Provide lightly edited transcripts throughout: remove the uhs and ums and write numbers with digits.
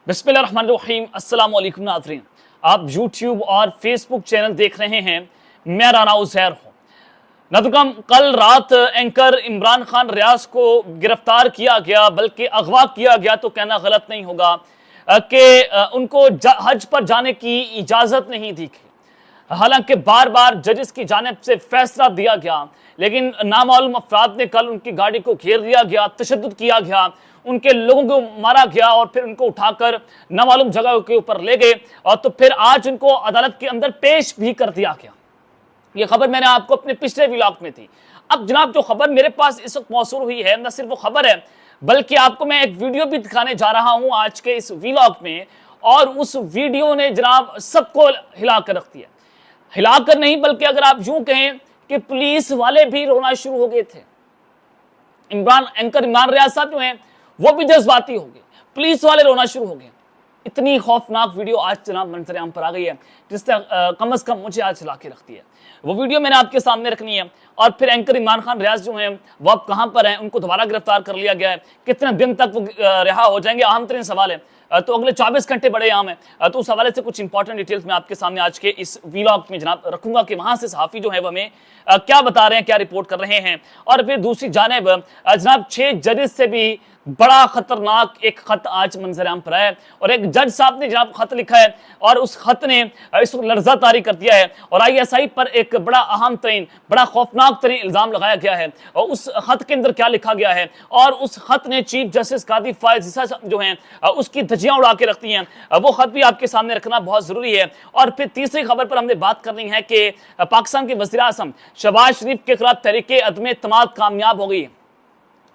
बिस्मिल्लाहिर्रहमानिर्रहीम। अस्सलाम वालेकुम नाज़रीन, आप यूट्यूब और फेसबुक चैनल देख रहे हैं। मैं राना उज़ैर हूँ। नाज़रीन, कल रात एंकर इमरान खान रियाज को गिरफ्तार किया गया, बल्कि अगवा किया गया तो कहना गलत नहीं होगा कि उनको हज पर जाने की इजाज़त नहीं दी गई। हालांकि बार बार जजेस की जानिब से फैसला दिया गया, लेकिन नामालूम अफराद ने कल उनकी गाड़ी को घेर लिया गया, तशद्दुद किया गया, उनके लोगों को मारा गया और फिर उनको उठाकर नामालूम जगह के ऊपर ले गए और तो फिर आज उनको अदालत के अंदर पेश भी कर दिया गया। ये खबर मैंने आपको अपने पिछले व्लॉग में थी। अब जनाब जो खबर मेरे पास इस वक्त मौसूल हुई है, न सिर्फ वो खबर है बल्कि आपको मैं एक वीडियो भी दिखाने जा रहा हूं आज के इस व्लॉग में, और उस वीडियो ने जनाब सबको हिला कर रख दिया। हिलाकर नहीं बल्कि अगर आप यूं कहें कि पुलिस वाले भी रोना शुरू हो गए थे। एंकर इमरान रियाज साहब जो हैं वो भी जज्बाती हो गए, पुलिस वाले रोना शुरू हो गए। इतनी खौफनाक वीडियो आज जनाब मंजर आम पर आ गई है जिससे कम अज कम मुझे आज हिला के रखती है। वो वीडियो मैंने आपके सामने रखनी है। और फिर एंकर इमरान खान रियाज जो हैं वो अब कहां पर हैं, उनको दोबारा गिरफ्तार कर लिया गया है, कितने दिन तक वो रिहा हो जाएंगे, अहम तरीन सवाल है। तो अगले 24 घंटे बड़े आम है। तो उस हवाले से कुछ इंपॉर्टेंट डिटेल्स मैं आपके सामने आज के इस व्लॉग में जनाब रखूंगा कि वहां से सहाफ़ी जो है वो हमें क्या बता रहे हैं, क्या रिपोर्ट कर रहे हैं। और फिर दूसरी जानिब जनाब 6 जजेस से भी बड़ा खतरनाक एक खत आज मंजर आम पर आया है, और एक जज साहब ने जनाब खत लिखा है और उस खत ने इस लर्जा तारी कर दिया है और ISI पर एक बड़ा अहम तरीन, बड़ा खौफनाक तरीन इल्जाम लगाया गया है। और उस खत के अंदर क्या लिखा गया है, और उस खत ने चीफ जस्टिस कादी फायज ईसा जो हैं उसकी धज्जियां उड़ा के रखती हैं। वो खत भी आपके सामने रखना बहुत जरूरी है। और फिर तीसरी खबर पर हमने बात करनी है कि पाकिस्तान के वज़ीर आज़म शहबाज शरीफ के खिलाफ तहरीके अदम एतमाद कामयाब हो गई।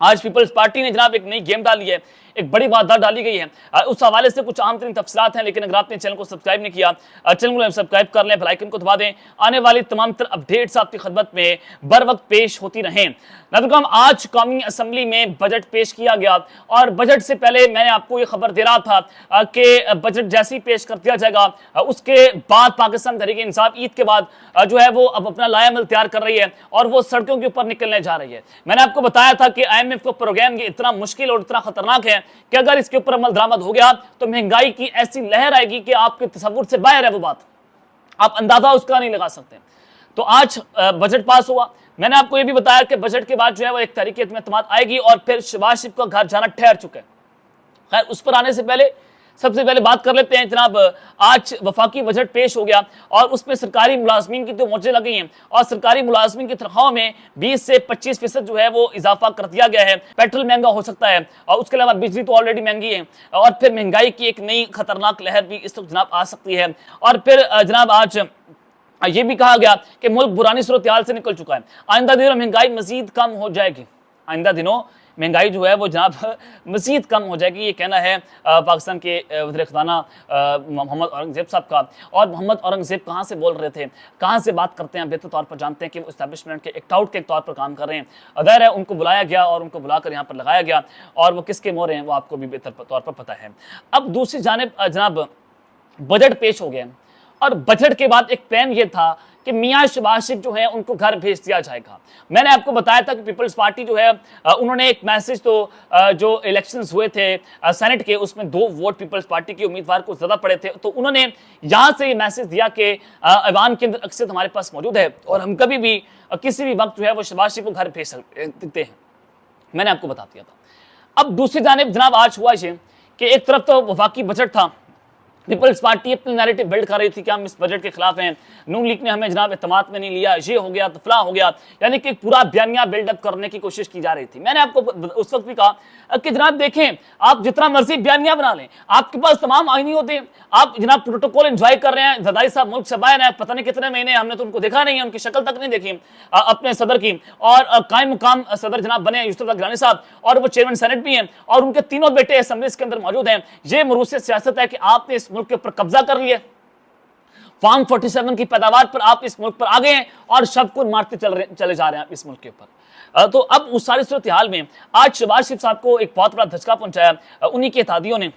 आज पीपल्स पार्टी ने जनाब एक नई गेम डाली है, एक बड़ी वारदात डाली गई है। उस हवाले से कुछ आम तरीन तफसीलात हैं, लेकिन अगर आपने चैनल को सब्सक्राइब नहीं किया, चैनल को सब्सक्राइब कर लें, बेल आइकन को दबा दें। आने वाली तमाम तर अपडेट्स आपकी खिदमत में बर वक्त पेश होती रहें। नाज़रीन, आज कौमी असम्बली में बजट पेश किया गया और बजट से पहले मैंने आपको ये खबर दे रहा था कि बजट जैसे ही पेश कर दिया जाएगा उसके बाद पाकिस्तान तहरीक इंसाफ ईद के बाद जो है वो अब अपना लायामल तैयार कर रही है और वो सड़कों के ऊपर निकलने जा रही है। मैंने आपको बताया था कि IMF का प्रोग्राम ये इतना मुश्किल और इतना खतरनाक है कि अगर इसके ऊपर अमल दरामद हो गया तो महंगाई की ऐसी लहर आएगी कि आपके तसव्वुर से बाहर है। वो बात आप अंदाजा उसका नहीं लगा सकते। तो आज बजट पास हुआ। मैंने आपको ये भी बताया कि बजट के बाद जो है वो एक तहरीक एतमाद आएगी और फिर शहबाज शरीफ का घर जाना ठहर चुका है। खैर, उस पर आने से पहले सबसे पहले बात कर लेते हैं जनाब, आज वफाकी बजट पेश हो गया और उसमें सरकारी मुलाजमीन की तो मौजें लगी हैं और सरकारी मुलाजमीन की तनख्वाहों में 20 से 25% जो है वो इजाफा कर दिया गया है। पेट्रोल महंगा हो सकता है और उसके अलावा बिजली तो ऑलरेडी महंगी है और फिर महंगाई की एक नई खतरनाक लहर भी इस वक्त जनाब आ सकती है। और फिर जनाब आज ये भी कहा गया कि मुल्क पुरानी सूरत हाल से निकल चुका है, आइंदा दिनों महंगाई मजीद कम हो जाएगी। आइंदा दिनों महंगाई जो है वो जनाब मजीद कम हो जाएगी, ये कहना है पाकिस्तान के वज़ीर ख़ज़ाना मोहम्मद औरंगज़ेब साहब का। और मोहम्मद औरंगज़ेब कहाँ से बोल रहे थे, कहाँ से बात करते हैं, बेहतर तौर पर जानते हैं कि वो इस्टेब्लिशमेंट के एक टाउट के तौर पर काम कर रहे हैं। ज़ाहिर है उनको बुलाया गया और उनको बुलाकर यहाँ पर लगाया गया और वो किसके मोहरे हैं वो आपको भी बेहतर तौर पर पता है। अब दूसरी जानिब जनाब बजट पेश हो गया और बजट के बाद एक प्लान ये था कि मियां शहबाज शरीफ जो है उनको घर भेज दिया जाएगा। मैंने आपको बताया था कि पीपल्स पार्टी जो है उन्होंने एक मैसेज तो जो इलेक्शंस हुए थे सेनेट के उसमें 2 वोट पीपल्स पार्टी के उम्मीदवार को ज़्यादा पड़े थे, तो उन्होंने यहाँ से ये मैसेज दिया कि ऐवान के अंदर अक्सर हमारे पास मौजूद है और हम कभी भी किसी भी वक्त जो है वो शहबाज शरीफ को घर भेज सकते हैं। मैंने आपको बता दिया था। अब दूसरी जानिब जनाब आज हुआ ये कि एक तरफ तो वफाकी बजट था, पीपल्स पार्टी अपनी नैरेटिव बिल्ड कर रही थी कि हम इस बजट के खिलाफ हैं, नून लीग ने हमें जनाब एतमाद में नहीं लिया, ये हो गया तो फला हो गया, यानी कि पूरा बयानिया बिल्डअप करने की कोशिश की जा रही थी। मैंने आपको उस वक्त भी कहा कि जनाब देखें, आप जितना मर्जी बयानिया बना लें, आपके पास तमाम आईनी होते हैं, आप जनाब प्रोटोकॉल एंजॉय कर रहे हैं। जरदारी साहब मुल्क से बाहर हैं, पता नहीं कितने महीने, हमने तो उनको देखा नहीं है, उनकी शक्ल तक नहीं देखी अपने सदर की, और कायम मुकाम सदर जनाब बने यूसुफ गिलानी साहब और वो चेयरमैन सेनेट भी हैं और उनके तीनों बेटे असेंबलीज के अंदर मौजूद हैं। ये मरूस सियासत है कि आपने इस मुल्क के ऊपर कब्जा कर लिया। फार्म 47 की पैदावार पर आप इस मुल्क पर आ गए हैं और सबको मारते चले जा रहे हैं इस मुल्क के ऊपर। तो अब उस सारी सूरत हाल में आज शहबाज शरीफ साहब को एक बहुत बड़ा धचका पहुंचाया उन्हीं के इत्तेहादियों ने,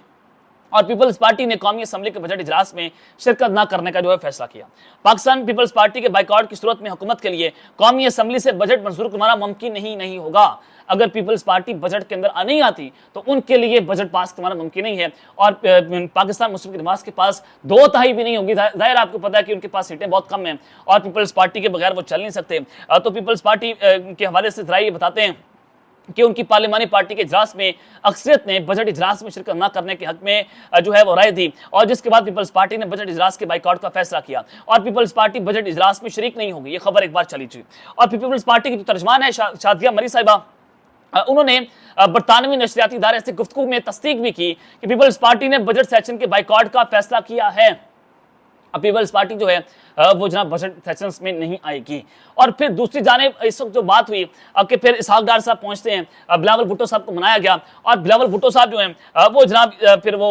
और पीपल्स पार्टी ने कौमी असम्बली के बजट इजलास में शिरकत न करने का जो है फैसला किया। पाकिस्तान पीपल्स पार्टी के बाइकआउट की सूरत में हुकूमत के लिए कौमी असम्बली से बजट मंजूर करवाना मुमकिन नहीं होगा। अगर पीपल्स पार्टी बजट के अंदर नहीं आती तो उनके लिए बजट पास करवाना मुमकिन नहीं है और पाकिस्तान मुस्लिम लीग नवाज के पास 2/3 भी नहीं होगी। जाहिर आपको पता है कि उनके पास सीटें बहुत कम हैं और पीपल्स पार्टी के बगैर वो चल नहीं सकते। तो पीपल्स पार्टी के हवाले से जरा ये बताते हैं कि उनकी पार्लिमानी पार्टी के इजलास में अक्सरियत ने बजट इजलास में शिरकत न करने के हक में जो है वो राय दी और जिसके बाद पीपल्स पार्टी ने बजट इजलास के बाइकआउट का फैसला किया और पीपल्स पार्टी बजट इजलास में शरीक नहीं होगी। ये खबर एक बार चली थी और पीपल्स पार्टी की जो तर्जमान है शादिया मरी साहिबा, उन्होंने बरतानवी नशरियाती इदारे से गुफ्तगू में तस्दीक भी की कि पीपल्स पार्टी ने बजट सेशन के बाइकआउट का फैसला किया है। अब पीपल्स पार्टी जो है वो जनाब बजट सेशंस में नहीं आएगी। और फिर दूसरी जानिब इस वक्त जो बात हुई कि फिर इसहाक डार साहब पहुंचते हैं, बिलावल भुट्टो साहब को मनाया गया और बिलावल भुट्टो साहब जो हैं वो जनाब फिर वो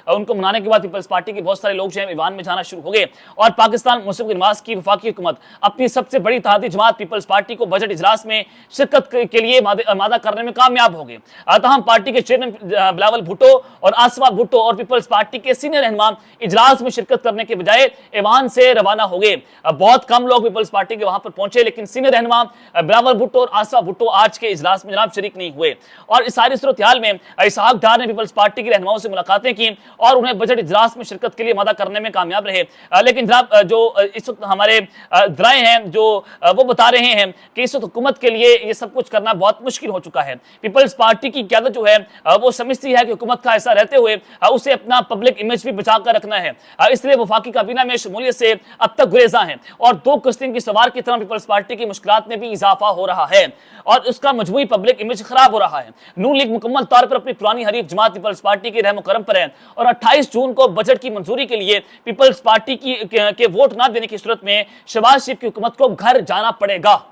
उनको मनाने के बाद पीपल्स पार्टी के बहुत सारे लोग जो हैं ईवान में जाना शुरू हो गए और पाकिस्तान मुस्लिम लीग नवाज की वफाकी हुकूमत अपनी सबसे बड़ी इत्तेहादी जमात पीपल्स पार्टी को बजट इजलास में शिरकत के लिए मादा करने में कामयाब हो गए। तहम पार्टी के चेयरमैन बिलावल भुट्टो और आसमा भुट्टो और पीपल्स पार्टी के सीनियर रहनुमा इजलास में शिरकत करने के बजाय ईवान से रवाना हो गए। बहुत कम लोग पीपल्स पार्टी के वहां पर पहुंचे लेकिन सीनियर रहनुमा बिलावल भुट्टो और आसमा भुट्टो आज के इजलास में जनाब शरीक नहीं हुए। और इस सारी सूरत हाल में इसहाक डार ने पीपल्स पार्टी के रहनुमाओं से मुलाकातें की और उन्हें बजट इजलास में शिरकत के लिए मादा करने में कामयाब रहे। लेकिन जनाब जो इस वक्त हमारे दराए हैं जो वो बता रहे हैं कि इस वक्त हुकूमत के लिए ये सब कुछ करना बहुत मुश्किल हो चुका है। पीपल्स पार्टी की क़यादत जो है वो समझती है कि हुकूमत का हिस्सा रहते हुए उसे अपना पब्लिक इमेज भी बचा कर रखना है, इसलिए वफाकी काबीना में शमूलियत से अब तक गुरेजा है और दो कश्तियों की सवार की तरह पीपल्स पार्टी की मुश्किलात में भी इजाफा हो रहा है और उसका मजबूरी पब्लिक इमेज खराब हो रहा है। नून लीग मुकम्मल तौर पर अपनी पुरानी हरीफ जमात पीपल्स पार्टी के रहम करम पर है और 28 जून को बजट की मंजूरी के लिए पीपल्स पार्टी के वोट ना देने की सूरत में शहबाज शरीफ की हुकूमत को घर जाना पड़ेगा।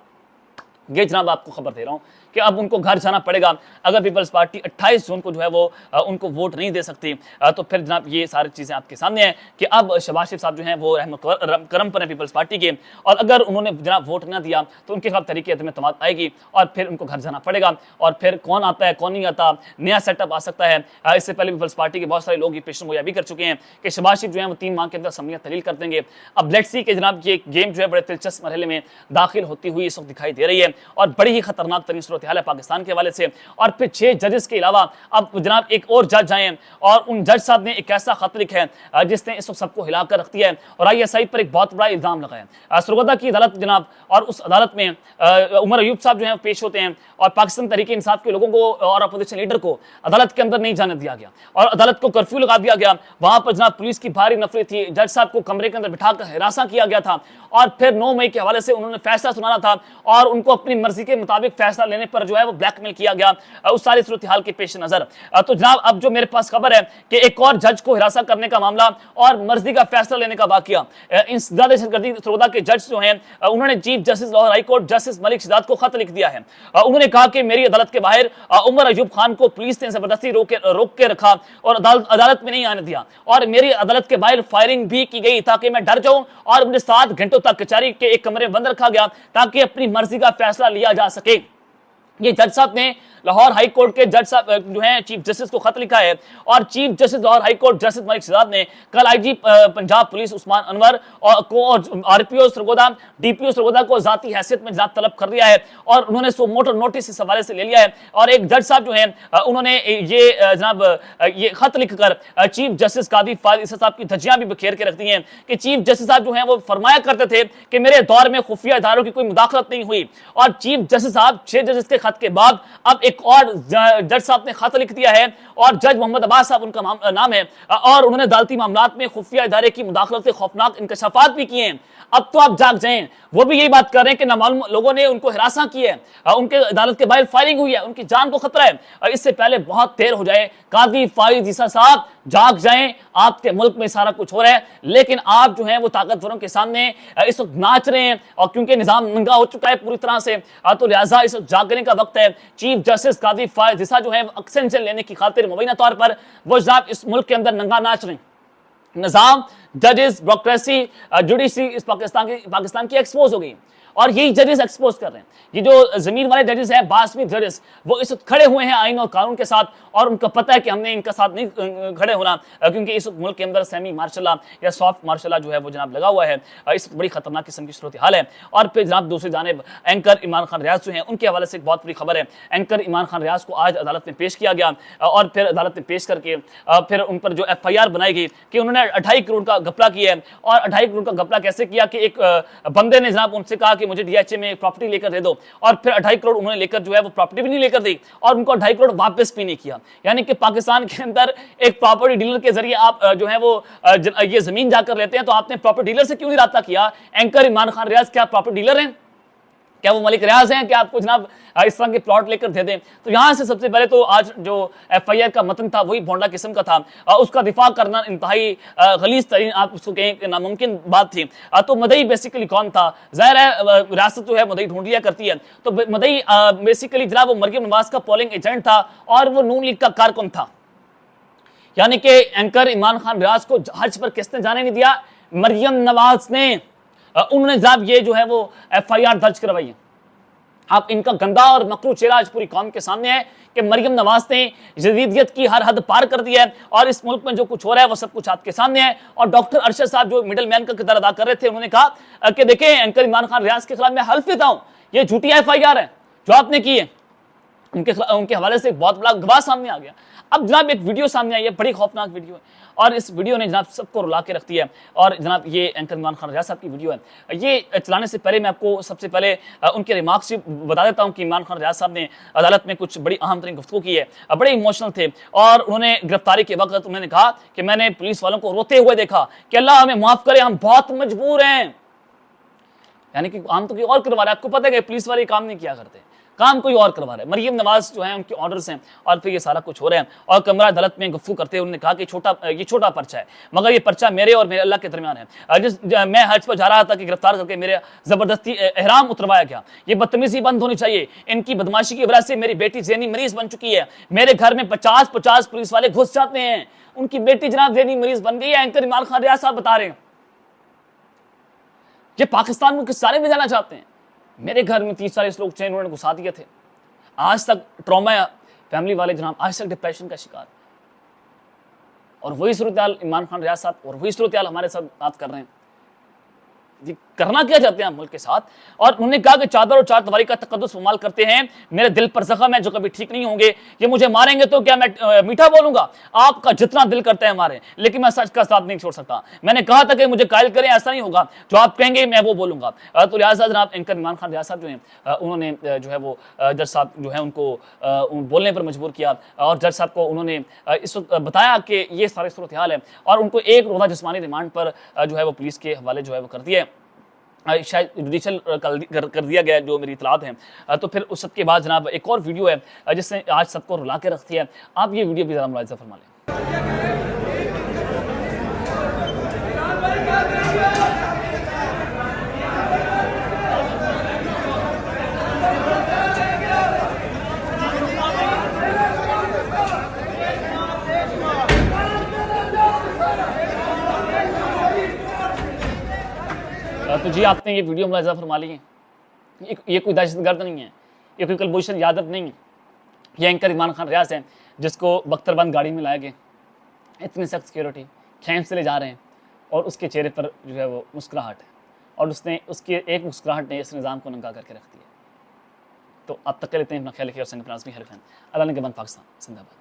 ये जनाब आपको खबर दे रहा हूं कि अब उनको घर जाना पड़ेगा। अगर पीपल्स पार्टी 28 जून को जो है वो उनको वोट नहीं दे सकती तो फिर जनाब ये सारी चीज़ें आपके सामने हैं कि अब शहबाज शरीफ साहब जो हैं वो रहम करम पर हैं पीपल्स पार्टी के और अगर उन्होंने जनाब वोट ना दिया तो उनके खिलाफ तरीके एतमाद आएगी और फिर उनको घर जाना पड़ेगा। और फिर कौन आता है कौन नहीं आता, नया सेटअप आ सकता है। इससे पहले पीपल्स पार्टी के बहुत सारे लोग ये पेशन गोया भी कर चुके हैं कि शहबाज शरीफ जो है वो 3 माह के अंदर असम्बलियाँ तहलील कर देंगे। अब लेट्स सी के जनाब ये गेम जो है बड़े दिलचस्प मरहले में दाखिल होती हुई इस वक्त दिखाई दे रही है और बड़ी ही खतरनाक तरीन सूरत हाल है पाकिस्तान के हवाले से। और फिर 6 जजेस के अलावा अब जनाब एक और जज आए और उन जज साहब ने एक ऐसा खत लिखा है जिसने इस वक्त सबको हिला कर रख दिया है और ISI पर एक बहुत बड़ा इल्जाम लगाया। सरगोदा की अदालत जनाब और उस अदालत में उमर अयूब साहब जो है पेश होते हैं और पाकिस्तान तहरीक इंसाफ के लोगों को और अपोजिशन लीडर को अदालत के अंदर नहीं जाने दिया गया और अदालत को कर्फ्यू लगा दिया गया। वहां पर जनाब पुलिस की भारी नफरी थी, जज साहब को कमरे के अंदर बिठाकर हिरासा किया गया था और फिर 9 मई के हवाले से उन्होंने फैसला सुनाना था और उनको अपनी मर्जी के मुताबिक फैसला लेने पर जो है वो ब्लैकमेल किया गया उस सारी सूरत हाल के पेश नजर। तो जनाब अब जो मेरे पास खबर है कि एक और जज को हिरासा करने का मामला और मर्जी का फैसला लेने का वाकया, इन दहशतगर्दी सरगोदा के जज जो हैं उन्होंने chief justice Lahore high court justice Malik Shahzad को खत लिख दिया है। उन्होंने कहा कि मेरी अदालत के बाहर उमर अयूब खान को पुलिस ने जबरदस्ती रोक के रखा और अदालत में नहीं आने दिया और मेरी अदालत के बाहर फायरिंग भी की गई ताकि मैं डर जाऊं और मुझे 7 घंटों तक कचहरी के एक कमरे में बंद रखा गया ताकि अपनी मर्जी का फैसला लिया जा सके। ये जज साहब ने लाहौर हाई कोर्ट के जज साहब जो हैं चीफ जस्टिस को खत लिखा है और chief justice Lahore high court justice Malik Shahzad ने कल IG पंजाब पुलिस उस्मान अनवर और RPO सरगोदा DPO सरगोदा को जाती हैसियत में जनाब तलब कर दिया है और उन्होंने सो मोटर नोटिस इस हवाले से ले लिया है। और एक जज साहब जो हैं उन्होंने ये जनाब ये खत लिखकर चीफ जस्टिस कादी फाजिल ईसा साहब की धज्जियां भी बखेर के रख दी हैं कि चीफ जस्टिस साहब जो हैं वो फरमाया करते थे कि मेरे दौर में खुफिया इदारों की कोई मुदाखलत नहीं हुई और चीफ जस्टिस साहब 6 जजेस के खत के बाद अब एक और जज साहब ने खत लिख दिया है और जज मोहम्मद अब्बास साहब उनका नाम है और उन्होंने अदालती मामलात में खुफिया इदारे की मुदाखलत से खौफनाक इंकशाफात भी किए हैं। अब तो आप जाग जाएं, वो भी यही बात कर रहे हैं कि नामालूम लोगों ने उनको हिरासा की है, उनके अदालत के बाहर फायरिंग हुई है, उनकी जान को खतरा है और इससे पहले बहुत देर हो जाए। कादी फाइज ईसा साहब जाग जाएं, आपके मुल्क में सारा कुछ हो रहा है लेकिन आप जो हैं वो ताकतवरों के सामने इस वक्त नाच रहे हैं और क्योंकि निजाम नंगा हो चुका है पूरी तरह से तो लिहाजा इस वक्त जागने का वक्त है। चीफ जस्टिस कादी फाइज ईसा जो है एक्सटेंशन लेने की खातिर मुबैना तौर पर वो जनाब इस मुल्क के अंदर नंगा नाच रहे हैं। निजाम, जजेस, ब्यूरोक्रेसी, जुडिशरी इस पाकिस्तान की एक्सपोज हो गई और यही जजेस एक्सपोज कर रहे हैं। ये जो जमीन वाले जजेस हैं, बासमी जजेस, वो इस वक्त खड़े हुए हैं आइन और कानून के साथ, और उनको पता है कि हमने इनका साथ नहीं खड़े होना, क्योंकि इस मुल्क के अंदर सेमी मार्शल लॉ या सॉफ्ट मार्शल लॉ जो है वो जनाब लगा हुआ है। इस बड़ी खतरनाक किस्म की सूरत हाल है। और फिर जनाब दूसरी जानिब एंकर इमरान खान रियाज जो हैं, उनके हवाले से एक बहुत बड़ी खबर है। एंकर इमरान खान रियाज को आज अदालत में पेश किया गया, और फिर अदालत में पेश करके फिर उन पर जो FIR बनाई गई कि उन्होंने 2.5 करोड़ का घपला किया है। और 2.5 करोड़ का घपला कैसे किया कि एक बंदे ने जनाब उनसे कहा कि मुझे DHA में प्रॉपर्टी लेकर दे दो, और फिर 2.5 करोड़ उन्होंने लेकर जो है वो प्रॉपर्टी भी नहीं लेकर दी, और उनको 2.5 करोड़ वापस भी नहीं किया। यानी कि पाकिस्तान के अंदर एक प्रॉपर्टी डीलर के जरिए आप जो है वो ये जमीन जाकर लेते हैं, तो आपने प्रॉपर्टी डीलर से क्यों नहीं राब्ता किया? एंकर इमरान खान रियाज क्या प्रॉपर्टी डीलर हैं? क्या वो मलिक रियाज हैं कि आपको जनाब इस तरह के प्लॉट लेकर दे दें? तो यहाँ से सबसे पहले तो आज जो FIR का मतन था वही भोंडा किस्म का था, उसका दिफा करना इंतहाई गलीज तरीन आप उसको कहें नामुमकिन बात थी। तो मदई बेसिकली कौन था? ज़ाहिर है रियासत जो है मदई ढूंढ लिया करती है, तो मदई बेसिकली जनाब वो मरियम नवाज का पोलिंग एजेंट था, और वो नून लीग का कारकुन था। यानी कि एंकर इमरान खान रियाज को हज पर किसने जाने नहीं दिया? मरियम नवाज ने। उन्होंने जनाब ये जो है वो FIR दर्ज करवाई है। आप इनका गंदा और मकरू चेहरा आज पूरी कौम के सामने है कि मरियम नवाज ने जदीदियत की हर हद पार कर दी है, और इस मुल्क में जो कुछ हो रहा है वो सब कुछ आपके सामने है। और डॉक्टर अरशद साहब जो मिडल मैन का किरदार अदा कर रहे थे, उन्होंने कहा कि देखें एंकर इमरान खान रियाज के खिलाफ मैं हल्फ देता हूं, ये झूठी FIR है जो आपने की है। उनके हवाले से एक बहुत बड़ा गवाह सामने आ गया। अब जनाब एक वीडियो सामने आई है, बड़ी खौफनाक वीडियो है, और इस वीडियो ने जनाब सबको रुला के रख दिया है। और जनाब ये एंकर इमरान खान रियाज साहब की वीडियो है। ये चलाने से पहले मैं आपको सबसे पहले उनके रिमार्क्स बता देता हूँ कि इमरान खान रियाज साहब ने अदालत में कुछ बड़ी अहम तरीन गुफ्तगू की है, बड़े इमोशनल थे, और उन्होंने गिरफ्तारी के वक्त उन्होंने कहा कि मैंने पुलिस वालों को रोते हुए देखा कि अल्लाह हमें माफ करे, हम बहुत मजबूर हैं। यानी कि काम तो कोई और करवा रहा है। आपको पता है कि पुलिस वाले काम नहीं किया करते, काम कोई और करवा रहा है। मरियम नवाज जो है उनके ऑर्डर्स हैं, और फिर ये सारा कुछ हो रहा है। और कमरा अदालत में गुफ्तगू करते हुए उन्होंने कहा कि ये छोटा पर्चा है, मगर ये पर्चा मेरे और मेरे अल्लाह के दरमियान है। मैं हज पर जा रहा था कि गिरफ्तार करके मेरे जबरदस्ती एहराम उतरवाया गया। ये बदतमीजी बंद होनी चाहिए। इनकी बदमाशी की वजह से मेरी बेटी ज़हनी मरीज बन चुकी है। मेरे घर में 50 पुलिस वाले घुस जाते हैं, उनकी बेटी जनाब ज़हनी मरीज बन गई है। एंकर इमरान खान रियाज साहब बता रहे हैं ये पाकिस्तान में किस सारे में जाना चाहते हैं। मेरे घर में 30-40 लोग चैन उन्होंने घुसा दिए थे। आज तक ट्रॉमा है, फैमिली वाले जनाब आज तक डिप्रेशन का शिकार, और वही सूरत हाल इमरान खान रियाज साहब और वही सूरत हाल हमारे साथ बात कर रहे हैं। ये करना क्या चाहते हैं मुल्क के साथ? और उन्होंने कहा कि चादर और चार दीवारी का तकद्दुस इस्तेमाल करते हैं, मेरे दिल पर जख्म है जो कभी ठीक नहीं होंगे। ये मुझे मारेंगे तो क्या मैं मीठा बोलूंगा? आपका जितना दिल करता है मारे, लेकिन मैं सच का साथ नहीं छोड़ सकता। मैंने कहा था कि मुझे कायल करें, ऐसा नहीं होगा, जो आप कहेंगे मैं वो बोलूंगा। तो लिहाजा जनाब एंकर इमरान खान रियाज साहब जो हैं उन्होंने जो है वो जज साहब जो है उनको बोलने पर मजबूर किया, और जज साहब को उन्होंने इस वक्त बताया कि ये सारी सूरत हाल है, और उनको 1 रोज़ा जिस्मानी रिमांड पर जो है वो पुलिस के हवाले जो है वो कर दिया, शायद जुडिशल कर दिया गया जो मेरी इतलात है। तो फिर उस सब के बाद जनाब एक और वीडियो है जिसने आज सबको रुला के रख दिया है। आप ये वीडियो भी ज़रा मुलाहिज़ा फरमा लें। तो जी आपने ये वीडियो मुलाहिज़ा फरमा ली है। ये कोई दहशतगर्द नहीं है, ये कोई कुलभूषण यादव नहीं है, ये एंकर इमरान खान रियाज है जिसको बख्तरबंद गाड़ी में लाया गया, इतनी सख्त सिक्योरिटी खैम से ले जा रहे हैं, और उसके चेहरे पर जो है वो मुस्कुराहट है, और उसने उसकी एक मुस्कुराहट ने इस निज़ाम को नंगा करके रख दिया। तो अब तक के लेते हैं अपना ख्याल रखिए और संग अल्लाह ने के बंद पाकिस्तान जिंदाबाद।